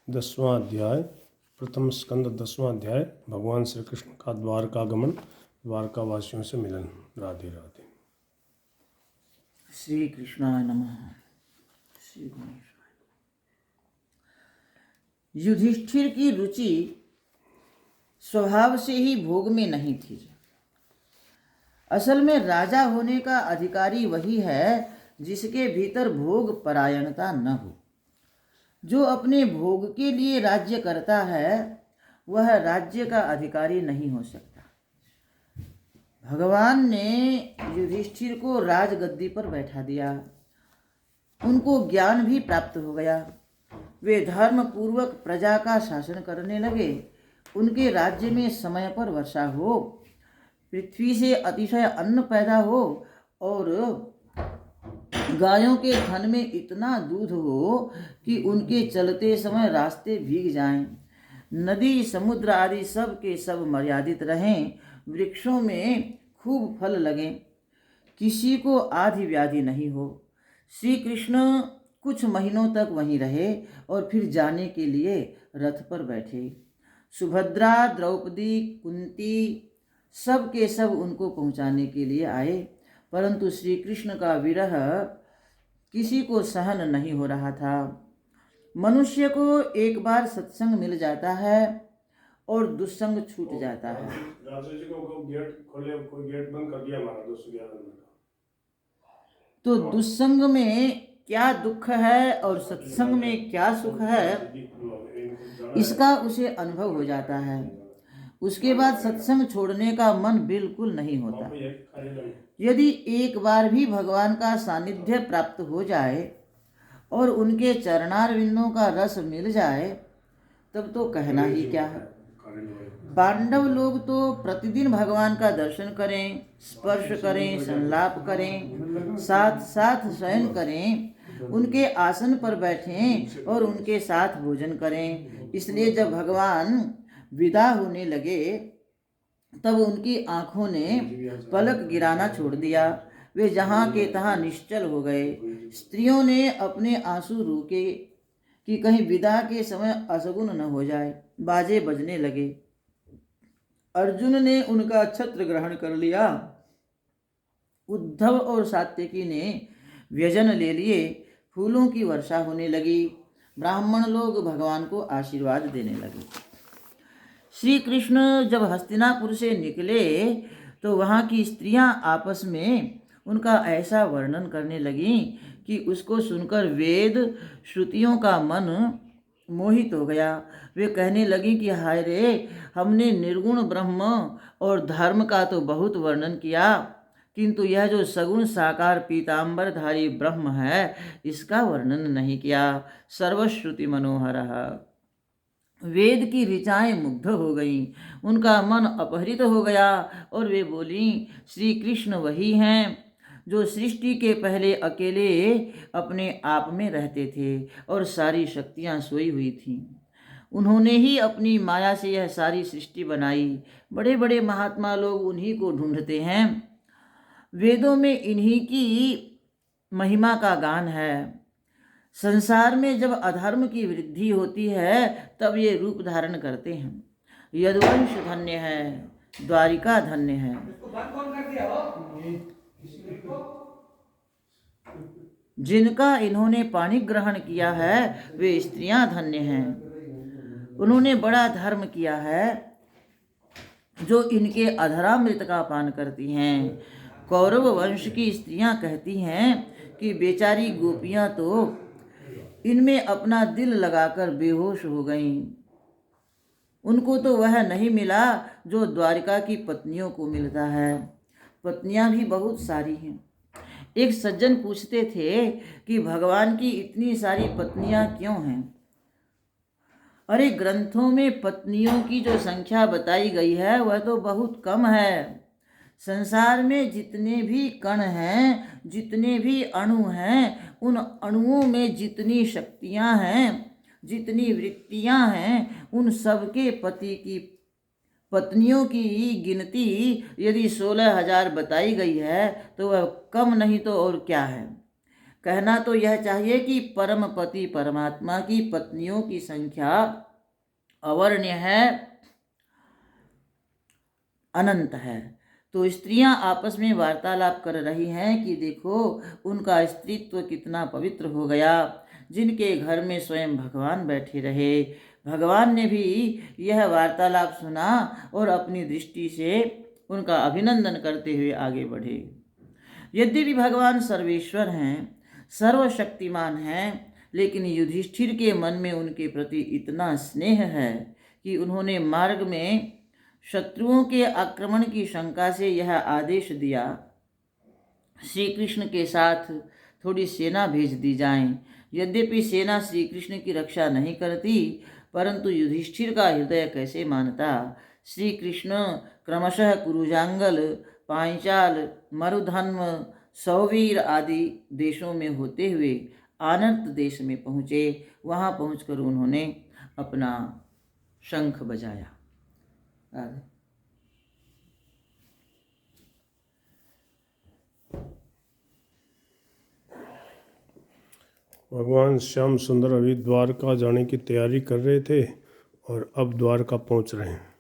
10वां अध्याय, प्रथम स्कंद 10वां अध्याय। भगवान श्री कृष्ण का द्वारकागमन, द्वारका वासियों से मिलन। राधे राधे। श्री कृष्णाय नमः। श्री गणेशाय। युधिष्ठिर की रुचि स्वभाव से ही भोग में नहीं थी। असल में राजा होने का अधिकारी वही है जिसके भीतर भोग परायणता न हो। जो अपने भोग के लिए राज्य करता है वह राज्य का अधिकारी नहीं हो सकता। भगवान ने युधिष्ठिर को राजगद्दी पर बैठा दिया। उनको ज्ञान भी प्राप्त हो गया। वे धर्म पूर्वक प्रजा का शासन करने लगे। उनके राज्य में समय पर वर्षा हो, पृथ्वी से अतिशय अन्न पैदा हो और गायों के थन में इतना दूध हो कि उनके चलते समय रास्ते भीग जाएं। नदी समुद्र आदि सब के सब मर्यादित रहें। वृक्षों में खूब फल लगें। किसी को आदि व्याधि नहीं हो। श्री कृष्ण कुछ महीनों तक वहीं रहे और फिर जाने के लिए रथ पर बैठे। सुभद्रा, द्रौपदी, कुंती सब के सब उनको पहुंचाने के लिए आए, परंतु श्री कृष्ण का विरह किसी को सहन नहीं हो रहा था। मनुष्य को एक बार सत्संग मिल जाता है और दुस्संग छूट जाता है। राजा जी को गेट खोले, कोई गेट बंद कर दिया हमारा 211 नंबर का। तो दुस्संग में क्या दुख है और सत्संग में क्या सुख है, इसका उसे अनुभव हो जाता है। उसके बाद सत्संग छोड़ने का मन बिल्कुल नहीं होता। यदि एक बार भी भगवान का सानिध्य प्राप्त हो जाए और उनके चरणारविंदों का रस मिल जाए तब तो कहना ही क्या है। पांडव लोग तो प्रतिदिन भगवान का दर्शन करें, स्पर्श करें, संलाप करें, साथ साथ शयन करें, उनके आसन पर बैठें और उनके साथ भोजन करें। इसलिए जब भगवान विदा होने लगे तब उनकी आंखों ने पलक गिराना छोड़ दिया। वे जहाँ के तहाँ निश्चल हो गए। स्त्रियों ने अपने आंसू रोके कि कहीं विदा के समय अशगुन न हो जाए। बाजे बजने लगे। अर्जुन ने उनका छत्र ग्रहण कर लिया। उद्धव और सात्यकी ने व्यजन ले लिए। फूलों की वर्षा होने लगी। ब्राह्मण लोग भगवान को आशीर्वाद देने लगे। श्री कृष्ण जब हस्तिनापुर से निकले तो वहाँ की स्त्रियां आपस में उनका ऐसा वर्णन करने लगीं कि उसको सुनकर वेद श्रुतियों का मन मोहित हो गया। वे कहने लगी कि हाय रे, हमने निर्गुण ब्रह्म और धर्म का तो बहुत वर्णन किया, किंतु यह जो सगुण साकार पीताम्बरधारी ब्रह्म है इसका वर्णन नहीं किया। सर्वश्रुति मनोहर। वेद की ऋचाएं मुग्ध हो गईं। उनका मन अपहरित हो गया और वे बोलीं, श्री कृष्ण वही हैं जो सृष्टि के पहले अकेले अपने आप में रहते थे और सारी शक्तियां सोई हुई थीं। उन्होंने ही अपनी माया से यह सारी सृष्टि बनाई। बड़े बड़े महात्मा लोग उन्हीं को ढूंढते हैं। वेदों में इन्हीं की महिमा का गान है। संसार में जब अधर्म की वृद्धि होती है तब ये रूप धारण करते हैं। यदुवंश धन्य है, द्वारिका धन्य है। जिनका इन्होंने पाणी ग्रहण किया है वे स्त्रियां धन्य हैं। उन्होंने बड़ा धर्म किया है जो इनके अधरामृत का पान करती हैं। कौरव वंश की स्त्रियां कहती हैं कि बेचारी गोपियां तो इनमें अपना दिल लगाकर बेहोश हो गईं। उनको तो वह नहीं मिला जो द्वारिका की पत्नियों को मिलता है। पत्नियां भी बहुत सारी हैं। एक सज्जन पूछते थे कि भगवान की इतनी सारी पत्नियां क्यों हैं? अरे, ग्रंथों में पत्नियों की जो संख्या बताई गई है वह तो बहुत कम है। संसार में जितने भी कण हैं, जितने भी अणु हैं, उन अणुओं में जितनी शक्तियां हैं, जितनी वृत्तियां हैं, उन सबके पति की पत्नियों की गिनती यदि 16,000 बताई गई है तो वह कम नहीं तो और क्या है। कहना तो यह चाहिए कि परम पति परमात्मा की पत्नियों की संख्या अवर्ण्य है, अनंत है। तो स्त्रियां आपस में वार्तालाप कर रही हैं कि देखो उनका स्त्रीत्व कितना पवित्र हो गया, जिनके घर में स्वयं भगवान बैठे रहे। भगवान ने भी यह वार्तालाप सुना और अपनी दृष्टि से उनका अभिनंदन करते हुए आगे बढ़े। यद्यपि भगवान सर्वेश्वर हैं, सर्वशक्तिमान हैं, लेकिन युधिष्ठिर के मन में उनके प्रति इतना स्नेह है कि उन्होंने मार्ग में शत्रुओं के आक्रमण की शंका से यह आदेश दिया, श्री कृष्ण के साथ थोड़ी सेना भेज दी जाए। यद्यपि सेना श्री कृष्ण की रक्षा नहीं करती, परंतु युधिष्ठिर का हृदय कैसे मानता। श्री कृष्ण क्रमशः कुरुजांगल, पांचाल, मरुधन्व, सौवीर आदि देशों में होते हुए आनर्त देश में पहुँचे। वहाँ पहुँचकर उन्होंने अपना शंख बजाया। भगवान श्याम सुंदर अभी द्वारका जाने की तैयारी कर रहे थे और अब द्वारका पहुंच रहे हैं।